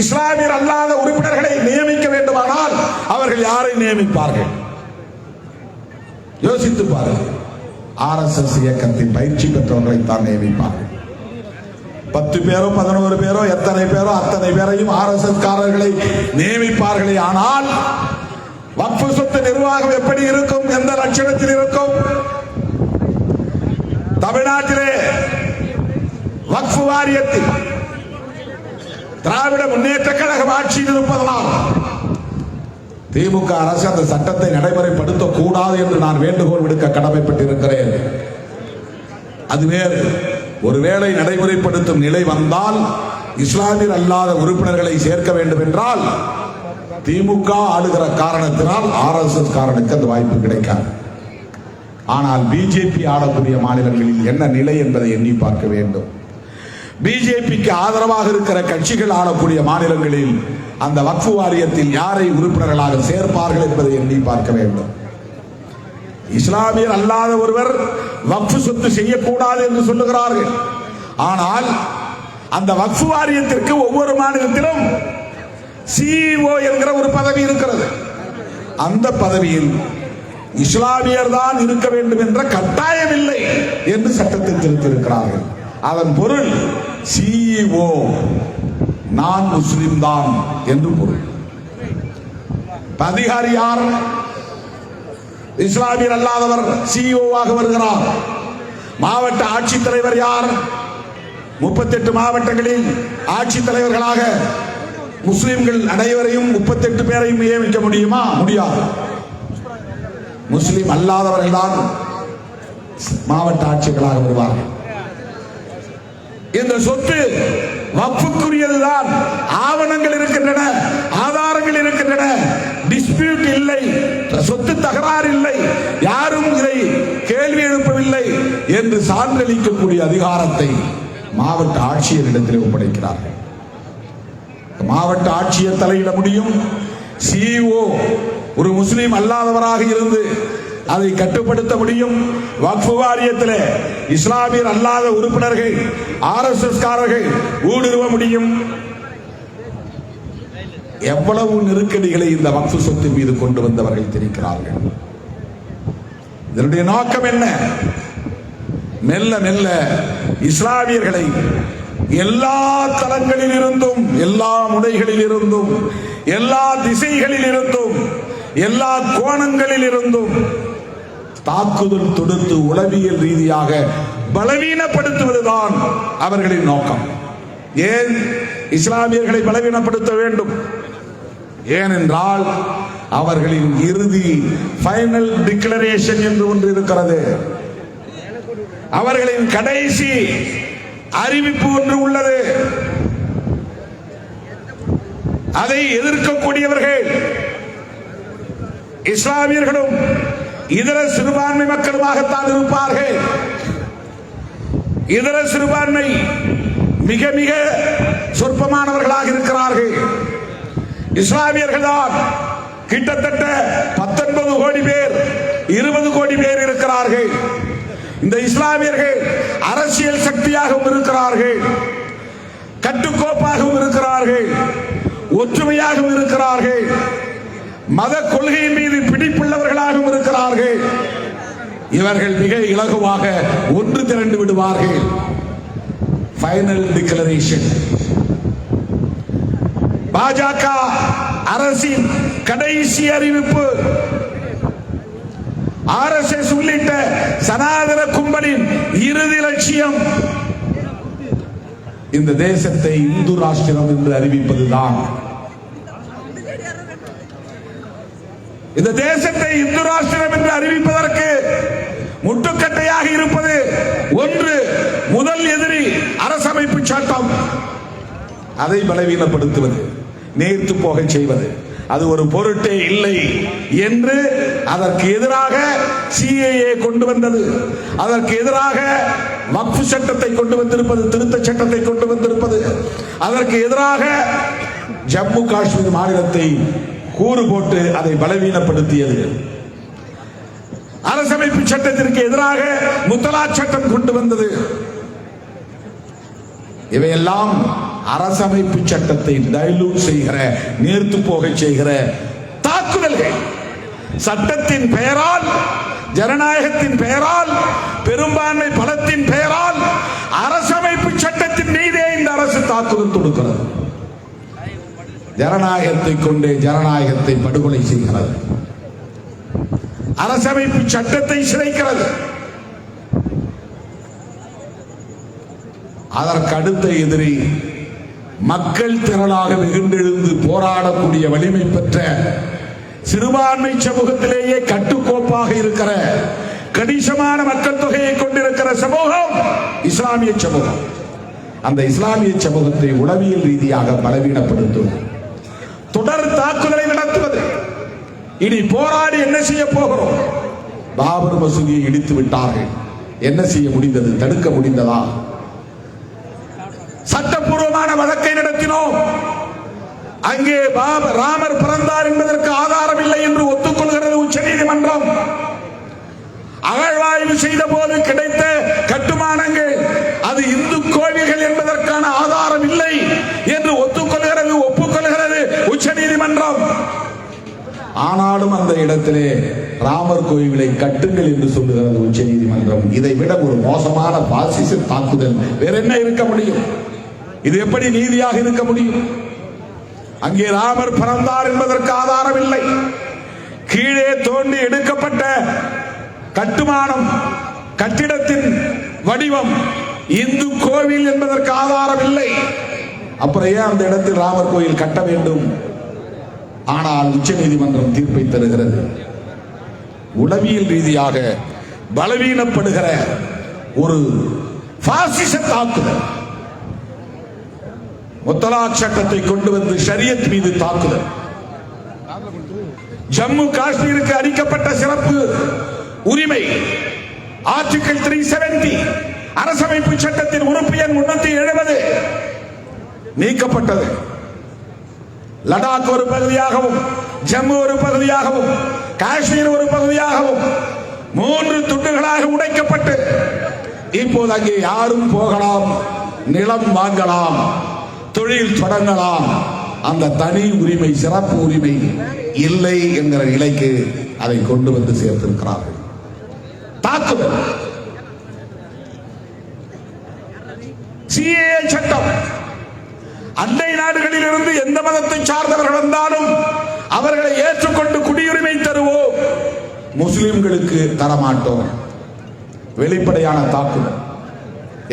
இஸ்லாமியர் அல்லாத உறுப்பினர்களை நியமிக்க வேண்டுமானால் அவர்கள் யாரை நியமிப்பார்கள்? யோசித்து பாருங்கள். RSS இயக்கத்தின் பயிற்சி பெற்றவர்களை தான் நியமிப்பார்கள். 10 பேரோ 11 பேரோ எத்தனை பேரோ அத்தனை பேரையும் RSS காரர்களை நியமிப்பார்களே. ஆனால் வக்ஃபு சொத்து நிர்வாகம் எப்படி இருக்கும்? எந்த லட்சணத்தில் இருக்கும்? தமிழ்நாட்டிலே வக்ஃபு வாரியத்தில் திராவிட முன்னேற்ற கழகம் ஆட்சியில் இருப்பதனால் திமுக அரசு அந்த சட்டத்தை நடைமுறைப்படுத்த கூடாது என்று நான் வேண்டுகோள் விடுக்க கடமைப்பட்டிருக்கிறேன். அது வேறு. ஒருவேளை நடைமுறைப்படுத்தும் நிலை வந்தால் இஸ்லாமியர் அல்லாத உறுப்பினர்களை சேர்க்க வேண்டும் என்றால் திமுக ஆளுகிற காரணத்தினால் RSS காரனுக்கு அந்த வாய்ப்பு கிடைக்காது. ஆனால் பிஜேபி ஆளக்கூடிய மாநிலங்களில் என்ன நிலை என்பதை எண்ணி பார்க்க வேண்டும். பிஜேபிக்கு ஆதரவாக இருக்கிற கட்சிகள் ஆளக்கூடிய மாநிலங்களில் அந்த வக்ஃபு வாரியத்தில் யாரை உறுப்பினர்களாக சேர்ப்பார்கள் என்பதை எண்ணி பார்க்க வேண்டும். இஸ்லாமியர் அல்லாத ஒருவர் வக்ஃபு சொத்து செய்யக்கூடாது என்று சொல்லுகிறார்கள். ஆனால் அந்த வக்ஃபு வாரியத்திற்கு ஒவ்வொரு மாநிலத்திலும் CEO என்கிற ஒரு பதவி இருக்கிறது. அந்த பதவியில் இஸ்லாமியர் தான் இருக்க வேண்டும் என்ற கட்டாயம் இல்லை என்று சட்டத்தில் திருத்திருக்கிறார்கள். அதன் பொருள் CEO நான் முஸ்லிம் தான் என்று பொருள். அதிகாரி யார்? இஸ்லாமியர் அல்லாதவர் CEO-வாக வருகிறார். மாவட்ட ஆட்சித்தலைவர் யார்? 38 மாவட்டங்களில் ஆட்சித்தலைவர்களாக முஸ்லிம்கள் அனைவரையும் 38 பேரையும் நியமிக்க முடியுமா? முடியாது. முஸ்லிம் அல்லாதவர்கள் தான் மாவட்ட ஆட்சிகளாக வருவார்கள். இந்த சொத்து வக்ஃபுக்குரியதுதான். ஆவணங்கள் இருக்கின்றன, ஆதாரங்கள் இருக்கின்றன, டிஸ்பியூட் இல்லை, சொத்து தகராறு இல்லை, யாரும் இதை கேள்வி எழுப்பவில்லை என்று சான்றளிக்கக்கூடிய அதிகாரத்தை மாவட்ட ஆட்சியரிடத்தில் ஒப்படைக்கிறார்கள். மாவட்ட ஆட்சியர் தலையிட முடியும். சிஇஓ ஒரு முஸ்லிம் அல்லாதவராக இருந்து அதை கட்டுப்படுத்த முடியும். வக்ஃப் வாரியத்தில் இஸ்லாமியர் அல்லாத உறுப்பினர்கள், RSS காரர்கள் ஊடுருவ முடியும். எவ்வளவு நெருக்கடிகளை இந்த வக்ஃப் சொத்து மீது கொண்டு வந்தவர்கள் தெரிவிக்கிறார்கள். இதனுடைய நோக்கம் என்ன? மெல்ல மெல்ல இஸ்லாமியர்களை எல்லா தளங்களில் இருந்தும், எல்லா முனைகளில் இருந்தும், எல்லா திசைகளில் இருந்தும், எல்லா கோணங்களில் இருந்தும் தாக்குதல் தொடுத்து உளவியல் ரீதியாக பலவீனப்படுத்துவதுதான் அவர்களின் நோக்கம். ஏன் இஸ்லாமியர்களை பலவீனப்படுத்த வேண்டும்? ஏனென்றால் அவர்களின் இறுதி ஃபைனல் டிக்ளரேஷன் என்று ஒன்று இருக்கிறது. அவர்களின் கடைசி அறிவிப்பு ஒன்று உள்ளது. அதை எதிர்க்கக்கூடியவர்கள் இஸ்லாமியர்களும் இதர சிறுபான்மை மக்களுமாகத்தான் இருப்பார்கள். இதர சிறுபான்மை மிக மிக சொற்பமானவர்களாக இருக்கிறார்கள். இஸ்லாமியர்கள் தான் கிட்டத்தட்ட 19 கோடி பேர், 20 கோடி பேர் இருக்கிறார்கள். இந்த இஸ்லாமியர்கள் அரசியல் சக்தியாகவும் இருக்கிறார்கள், கட்டுக்கோப்பாகவும் இருக்கிறார்கள், ஒற்றுமையாகவும் இருக்கிறார்கள், மத கொள்கையின் மீது பிடிப்புள்ளவர்களாகவும் இருக்கிறார்கள். இவர்கள் மிக இலகுவாக ஒன்று திரண்டு விடுவார்கள். ஃபைனல் டிக்ளரேஷன், பாஜக அரசின் கடைசி அறிவிப்பு, RSS உள்ளிட்ட சனாதன கும்பலின் இறுதி லட்சியம் இந்த தேசத்தை இந்து ராஷ்டிரம் என்று அறிவிப்பதுதான். இந்த தேசத்தை இந்து ராஷ்டிரம் என்று அறிவிப்பதற்கு முட்டுக்கட்டையாக இருப்பது ஒன்று, முதல் எதிரி அரசமைப்பு சட்டம். அதை பலவீனப்படுத்துவது, நேர்த்து போக செய்வது, அது ஒரு பொருட்டே இல்லை என்று அதற்கு எதிராக CAA கொண்டு வந்தது. அதற்கு எதிராக வக்ஃப் சட்டத்தை கொண்டு வந்திருப்பது, திருத்த சட்டத்தை கொண்டு வந்திருப்பது. அதற்கு எதிராக ஜம்மு காஷ்மீர் மாநிலத்தை கூறு போட்டு அதை பலவீனப்படுத்தியது. அரசமைப்பு சட்டத்திற்கு எதிராக முத்தலாக் சட்டம் கொண்டு வந்தது. இவையெல்லாம் அரசமைப்பு சட்டத்தை டைலூட் செய்கிற, நேர்த்து போக செய்கிற தாக்குதல்கள். சட்டத்தின் பெயரால், ஜனநாயகத்தின் பெயரால், பெரும்பான்மை பலத்தின் பெயரால் அரசமைப்பு சட்டத்தின் மீதே இந்த அரசு தாக்குதல் தொடுக்கிறது. ஜனநாயகத்தை கொண்டே ஜனநாயகத்தை படுகொலை செய்கிறது. அரசமைப்பு சட்டத்தை சிதைக்கிறது. அதற்கு அடுத்த எதிரி மக்கள் திரளாக வெகுண்டெழுந்து போராடக்கூடிய வலிமை பெற்ற சிறுபான்மை சமூகத்திலேயே கட்டுக்கோப்பாக இருக்கிற கணிசமான மக்கள் தொகையை கொண்டிருக்கிற சமூகம் இஸ்லாமிய சமூகம். அந்த இஸ்லாமிய சமூகத்தை உளவியல் ரீதியாக பலவீனப்படுத்தும் தொடர் தாக்குதலை நடத்துவது. இனி போராடி என்ன செய்ய போகிறோம்? பாபர் மசூதியை இடித்து விட்டார்கள். என்ன செய்ய முடிந்தது? தடுக்க முடிந்ததா? சட்டப்பூர்வமான வழக்கை நடத்தினோம். அங்கே ராமர் பிறந்தார் என்பதற்கு ஆதாரம் இல்லை என்று ஒத்துக்கொள்கிறது உச்சநீதிமன்றம். அகழ்வாய்வு செய்த போது கிடைத்த கட்டுமானங்கள் அது இந்து கோவில்கள் என்பதற்கான ஆதாரம் இல்லை என்று ஒத்துக்கொள்கிறது, ஒப்புக்கொள்கிறது உச்சநீதிமன்றம். ஆனாலும் அந்த இடத்திலே ராமர் கோவிலை கட்டுங்கள் என்று சொல்லுகிறது உச்சநீதிமன்றம். இதை விட ஒரு மோசமான பாசிச தாக்குதல் வேற என்ன இருக்க முடியும்? இது எப்படி நீதியாக இருக்க முடியும்? அங்கே ராமர் பிறந்தார் என்பதற்கு ஆதாரம் இல்லை. கீழே தோண்டி எடுக்கப்பட்ட கட்டுமானம், கட்டிடத்தின் வடிவம் இந்து கோவில் என்பதற்கு ஆதாரம் இல்லை. அப்புறம் ஏன் அந்த இடத்தில் ராமர் கோயில் கட்ட வேண்டும்? ஆனால் உச்சநீதிமன்றம் தீர்ப்பை தருகிறது. உளவியல் ரீதியாக பலவீனப்படுகிற ஒரு பாசிச தாக்குதல், முத்தலாக் சட்டத்தை கொண்டு வந்து ஷரியத் மீது தாக்குதல், ஜம்மு காஷ்மீருக்கு அளிக்கப்பட்ட சிறப்பு உரிமை ஆர்டிகிள் 370 அரசமைப்பு சட்டத்தின் உறுப்பு எண் 370 நீக்கப்பட்டது. லடாக் ஒரு பகுதியாகவும், ஜம்மு ஒரு பகுதியாகவும், காஷ்மீர் ஒரு பகுதியாகவும் 3 துண்டுகளாக உடைக்கப்பட்டு இப்போது அங்கே யாரும் போகலாம், நிலம் வாங்கலாம், தொழில் தொடங்கலாம். அந்த தனி உரிமை, சிறப்பு உரிமை இல்லை என்கிற நிலைக்கு அதை கொண்டு வந்து சேர்த்திருக்கிறார்கள். தாக்குதல், CAA சட்டம், அண்டை நாடுகளில் இருந்து எந்த மதத்தை சார்ந்தவர்கள் வந்தாலும் அவர்களை ஏற்றுக்கொண்டு குடியுரிமை தருவோம், முஸ்லிம்களுக்கு தரமாட்டோம். வெளிப்படையான தாக்குதல்.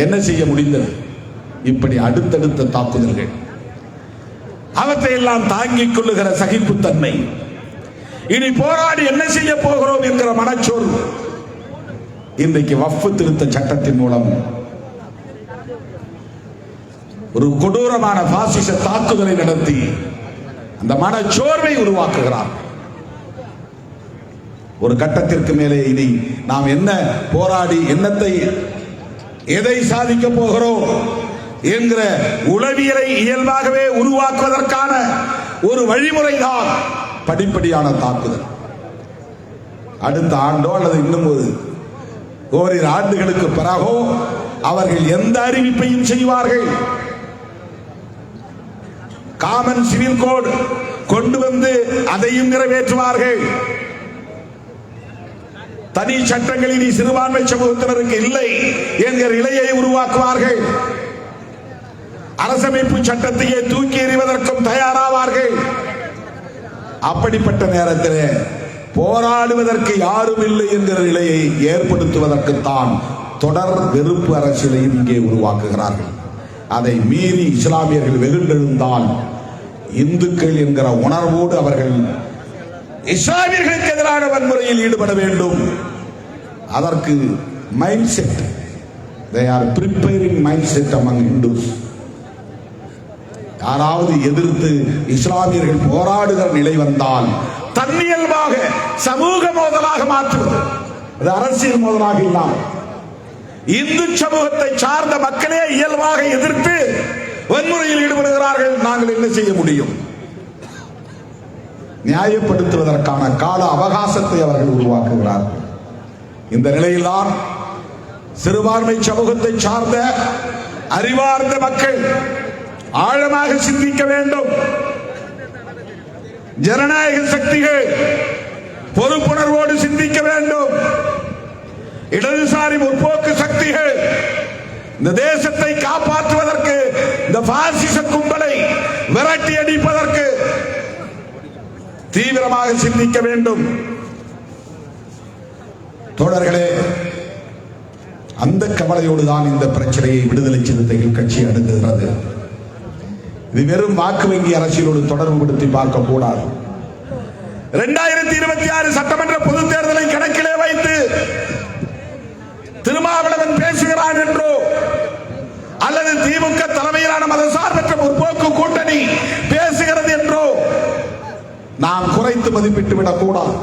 என்ன செய்ய முடிந்தது? இப்படி அடுத்தடுத்த தாக்குதல்கள். அவற்றை எல்லாம் தாங்கிக் கொள்ளுகிற சகிப்புத்தன்மை. இனி போராடி என்ன செய்ய போகிறோம் என்கிற மனச்சோர்வு. இன்றைக்கு வக்ஃப் திருத்த சட்டத்தின் மூலம் ஒரு கொடூரமான பாசிச தாக்குதலை நடத்தி அந்த மனச்சோர்வை உருவாக்குகிறார். ஒரு கட்டத்திற்கு மேலே இனி நாம் என்ன போராடி என்னத்தை எதை சாதிக்க போகிறோம் என்கிற உளவியலை இயல்பாகவே உருவாக்குவதற்கான ஒரு வழிமுறைதான் படிப்படியான தாக்குதல். அடுத்த ஆண்டோ அல்லது இன்னும் ஓரிரு ஆண்டுகளுக்கு பிறகோ அவர்கள் எந்த அறிவிப்பையும் செய்வார்கள். காமன் சிவில் கோட் கொண்டு வந்து அதையும் நிறைவேற்றுவார்கள். தனி சட்டங்கள் இனி சிறுபான்மை சமூகத்தினருக்கு இல்லை என்கிற நிலையை உருவாக்குவார்கள். அரசமைப்பு சட்டத்தையே தூக்கி எறிவதற்கும் தயாராவார்கள். அப்படிப்பட்ட நேரத்தில் போராடுவதற்கு யாரும் இல்லை என்கிற நிலையை ஏற்படுத்துவதற்குத்தான் தொடர் வெறுப்பு அரசியலையும் இங்கே உருவாக்குகிறார்கள். அதை மீறி இஸ்லாமியர்கள் வெகுண்டெழுந்தால் இந்துக்கள் என்கிற உணர்வோடு அவர்கள் இஸ்லாமியர்களுக்கு எதிரான வன்முறையில் ஈடுபட வேண்டும். அதற்கு mind set, they are preparing mindset among Hindus. யாராவது எதிர்த்து இஸ்லாமியர்கள் போராடுகிற நிலை வந்தால் தன்னியல்பாக சமூக மோதலாக மாற்றுவது, அது அரசியல் மோதலாக இல்லாமல் இந்து சமூகத்தை சார்ந்த மக்களே இயல்பாக எதிர்த்து வன்முறையில் ஈடுபடுகிறார்கள். நாங்கள் என்ன செய்ய முடியும்? நியாயப்படுத்துவதற்கான கால அவகாசத்தை அவர்கள் உருவாக்குகிறார்கள். இந்த நிலையில்தான் சிறுபான்மை சமூகத்தை சார்ந்த அறிவார்ந்த மக்கள் ஆழமாக சிந்திக்க வேண்டும். ஜனநாயக சக்திகள் பொறுப்புணர்வோடு சிந்திக்க வேண்டும். இடதுசாரி முற்போக்கு சக்திகள் இந்த தேசத்தை காப்பாற்றுவதற்கு, இந்த பாசிச கும்பலை விரட்டி அடிப்பதற்கு தீவிரமாக சிந்திக்க வேண்டும். தோழர்களே, அந்த கவலையோடு தான் இந்த பிரச்சனையை விடுதலை சிறுத்தைகள் கட்சி அணுகுகிறது. இது வெறும் வாக்கு வங்கி அரசியலோடு தொடர்பு படுத்தி பார்க்க கூடாது. 2026 சட்டமன்ற பொது தேர்தலை கணக்கிலே வைத்து திருமாவளவன் பேசுகிறான் என்றோ அல்லது திமுக தலைமையிலான மதசார்பற்ற முற்போக்கு கூட்டணி பேசுகிறது என்றோ நாம் குறைத்து மதிப்பிட்டு விடக் கூடாது.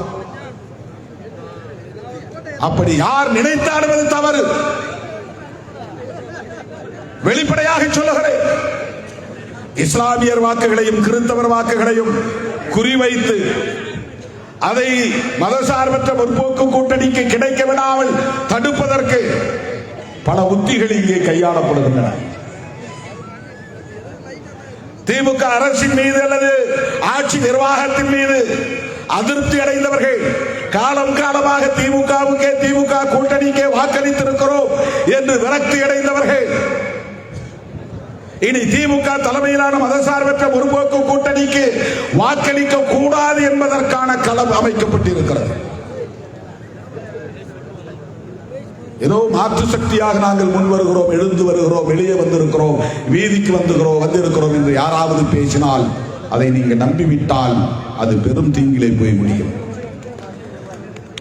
அப்படி யார் நினைத்தாலும் அது தவறு. வெளிப்படையாக சொல்லுகிறேன், இஸ்லாமியர் வாக்குகளையும் கிறிஸ்தவர் வாக்குகளையும் குறிவைத்து அதை மதசார்பற்ற முற்போக்கு கூட்டணிக்கு கிடைக்க விடாமல் தடுப்பதற்கு பல உத்திகள் இங்கே கையாளப்படுகின்றன. திமுக அரசின் மீது அல்லது ஆட்சி நிர்வாகத்தின் மீது அதிருப்தி அடைந்தவர்கள் காலம் காலமாக திமுக கூட்டணிக்கே வாக்களித்திருக்கிறோம் என்று விரக்தி அடைந்தவர்கள் இனி திமுக தலைமையிலான மதசார்பற்ற முற்போக்கு கூட்டணிக்கு வாக்களிக்க கூடாது என்பதற்கான களம் அமைக்கப்பட்டிருக்கிறது. ஏதோ மாற்று சக்தியாக நாங்கள் முன் வருகிறோம், எழுந்து வருகிறோம், வெளியே வந்திருக்கிறோம், வீதிக்கு வந்திருக்கிறோம் என்று யாராவது பேசினால் அதை நீங்க நம்பிவிட்டால் அது பெரும் தீங்கிலே போய் முடியும்.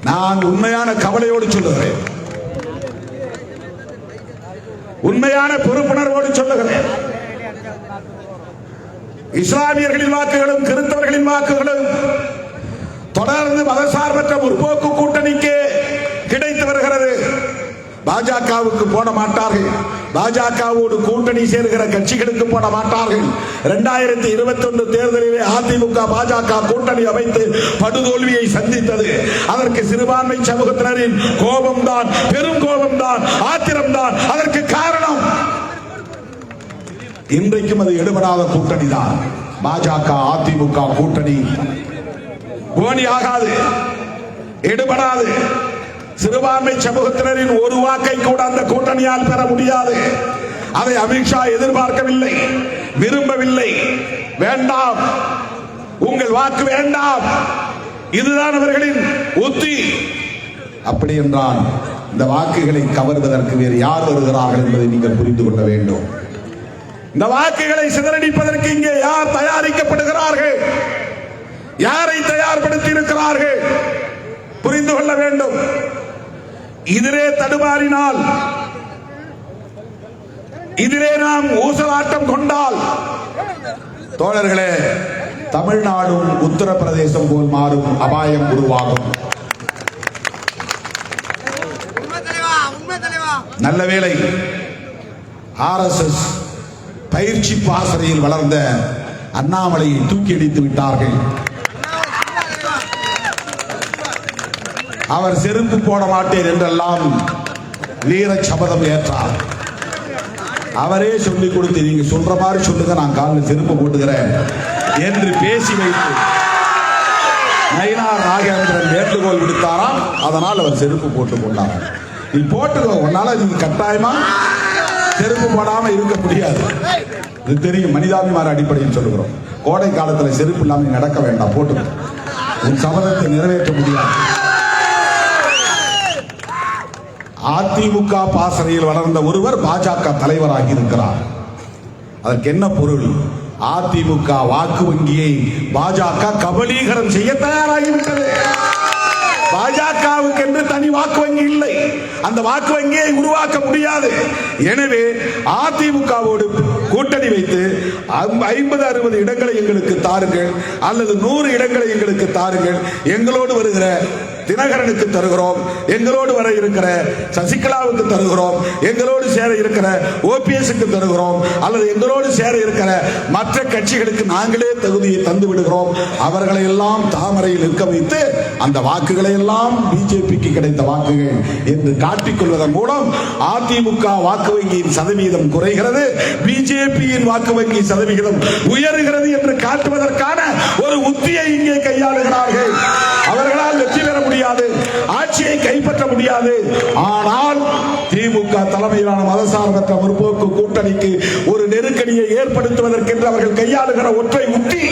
நான் உண்மையான கவலையோடு சொல்லுகிறேன், உண்மையான பொறுப்புணர்வோடு சொல்லுகிறேன். இஸ்லாமியர்களின் வாக்குகளும் கிறிஸ்தவர்களின் வாக்குகளும் தொடர்ந்து மதசார்பற்ற முற்போக்கு கூட்டணிக்கு கிடைத்து வருகிறது. பாஜகவுக்கு போட மாட்டார்கள். பாஜகவோடு கூட்டணி சேர்கிற கட்சிகளுக்கு போட மாட்டார்கள். 2021 தேர்தலிலே அதிமுக பாஜக கூட்டணி அமைத்து படுதோல்வியை சந்தித்தது. அதற்கு சிறுபான்மை சமூகத்தினரின் கோபம்தான், பெரும் கோபம்தான், ஆத்திரம்தான் அதற்கு காரணம். இன்றைக்கும் அது எடுபடாத கூட்டணி தான். பாஜக அதிமுக கூட்டணி போனி ஆகாது, எடுபடாது. சிறுபான்மை சமூகத்தினரின் ஒரு வாக்கை கூட அந்த கூட்டணியால் பெற முடியாது. அதை அமித்ஷா எதிர்பார்க்கவில்லை, விரும்பவில்லை. வேண்டாம், உங்கள் வாக்கு வேண்டாம், இதுதான் அவர்களின் உத்தி. அப்படி என்றால் இந்த வாக்குகளை கவர்வதற்கு வேறு யார் வருகிறார்கள் என்பதை நீங்கள் புரிந்து கொள்ள வேண்டும். இந்த வாக்குகளை சிதறடிப்பதற்கு இங்கே யார் தயாரிக்கப்படுகிறார்கள், யாரை தயார்படுத்தி இருக்கிறார்கள் புரிந்து கொள்ள வேண்டும். இதிலே தடுமாறினால், இதிலே நாம் ஊசலாட்டம் கொண்டால் தோழர்களே, தமிழ்நாடும் உத்தரப்பிரதேசம் போல் மாறும் அபாயம் உருவாகும். நல்ல வேளை RSS பயிற்சி பாசறையில் வளர்ந்த அண்ணாமலையை தூக்கி அடித்து விட்டார்கள். அவர் செருப்பு போட மாட்டேன் என்றெல்லாம் வீர சபதம் ஏற்றார். அவரே சொல்லிக் கொடுத்து, நீங்க சொல்ற மாதிரி சொல்லுங்க, நான் காலில் செருப்பு போட்டுக்கிறேன் என்று பேசி வைத்து நயினார் நாகேந்திரன் வேண்டுகோள் விடுத்தாராம். அதனால் அவர் செருப்பு போட்டுக் கொண்டார். நீ போட்டுக்கோ, உன்னால நீங்க கட்டாயமா செருப்பு போடாம இருக்க முடியாது. இது தெரியும், மனிதாபிமான அடிப்படையில் சொல்லுகிறோம். கோடை காலத்தில் செருப்பு இல்லாமல் நடக்க வேண்டாம், போட்டு உன் சபதத்தை நிறைவேற்ற முடியாது. அதிமுக பாசறையில் வளர்ந்த ஒருவர் பாஜக தலைவராகி இருக்கிறார். அதற்கு என்ன பொருள்? அதிமுக வாக்கு வங்கியை பாஜக கபலீகரம் செய்ய தயாராகிவிட்டது. பாஜகவுக்கு என்று தனி வாக்கு வங்கி இல்லை, அந்த வாக்கு வங்கியை உருவாக்க முடியாது. எனவே அதிமுகவோடு கூட்டணி வைத்து 50-60 இடங்களை எங்களுக்கு தாருங்கள், அல்லது 100 இடங்களை எங்களுக்கு தாருங்கள். எங்களோடு வருகிற தினகரனுக்கு தருகிறோம், எங்களோடு வர இருக்கிற சசிகலாவுக்கு தருகிறோம், எங்களோடு சேர இருக்கிற ஓபிஎஸ்க்கு தருகிறோம், அல்லது எங்களோடு சேர இருக்கிற மற்ற கட்சிகளுக்கு நாங்களே தகுதியை தந்து விடுகிறோம். அவர்களை எல்லாம் தாமரையில் இருக்க வைத்து அந்த வாக்குகளை எல்லாம் பிஜேபிக்கு கிடைத்த வாக்குகள் என்று காட்டிக்கொள்வதன் மூலம் அதிமுக வாக்கு வங்கியின் சதவீதம் குறைகிறது, பிஜேபியின் வாக்கு வங்கி சதவிகிதம் உயர்கிறது என்று காட்டுவதற்கான ஒரு உத்தியை இங்கே கையாளுகிறார்கள். அவர்களால் வெற்றி பெற முடியாது, ஆட்சியை கைப்பற்ற முடியாது. ஆனால் திமுக தலைமையிலான மதசார்பற்ற முற்போக்கு கூட்டணிக்கு ஒரு நெருக்கடியை ஏற்படுத்துவதற்கென்று அவர்கள் கையாளுகிற ஒற்றை உத்தி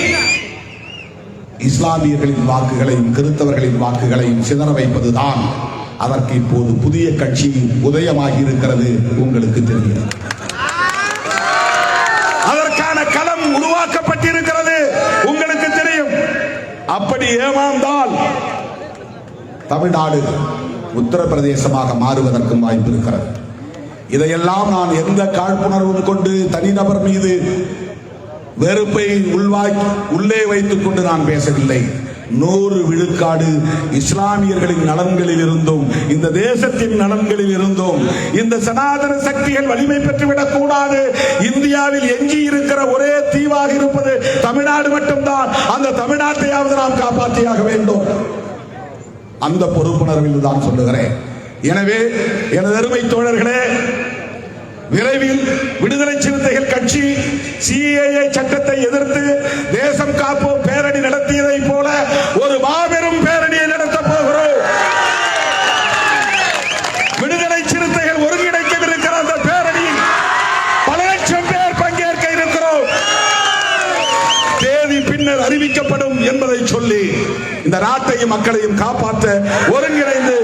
இஸ்லாமியர்களின் வாக்குகளையும் கிறிஸ்தவர்களின் வாக்குகளையும் சிதற வைப்பதுதான். அதற்கு இப்போது புதிய கட்சி உதயமாகி இருக்கிறது, உங்களுக்கு தெரியும். அதற்கான களம் உருவாக்கப்பட்டிருக்கிறது, உங்களுக்கு தெரியும். அப்படி ஏமாந்தால் தமிழ்நாடு உத்தரப்பிரதேசமாக மாறுவதற்கும் வாய்ப்பு இருக்கிறது. இதையெல்லாம் நான் எந்த காழ்ப்புணர்வும் கொண்டு தனிநபர் மீது வெறுப்பை உள்ளே வைத்துக் கொண்டு நான் பேசவில்லை. 100 விழுக்காடு இஸ்லாமியர்களின் நலன்களில் இருந்தும் இந்த தேசத்தின் நலன்களில் இருந்தும் இந்த சனாதன சக்திகள் வலிமை பெற்றுவிடக் கூடாது. இந்தியாவில் எஞ்சி இருக்கிற ஒரே தீவாக இருப்பது தமிழ்நாடு மட்டும்தான். அந்த தமிழ்நாட்டையாவது நாம் காப்பாற்றியாக வேண்டும். அந்த பொறுப்புணர்வில் தான் சொல்லுகிறேன். எனவே எனது அருமை தோழர்களே, விரைவில் விடுதலை சிறுத்தைகள் கட்சி சிஏஏ சட்டத்தை எதிர்த்து தேசம் காப்போம் பேரணி நடத்தியதை போல ஒரு மாபெரும் பேரணியை நடத்த போகிறோம். விடுதலை சிறுத்தைகள் ஒருங்கிணைக்கவிருக்கிற அந்த பேரணியில் பல லட்சம் பேர் பங்கேற்க இருக்கிறோம். தேதி பின்னர் அறிவிக்கப்படும் என்பதை சொல்லி இந்த நாட்டையும் மக்களையும் காப்பாற்ற ஒருங்கிணைந்து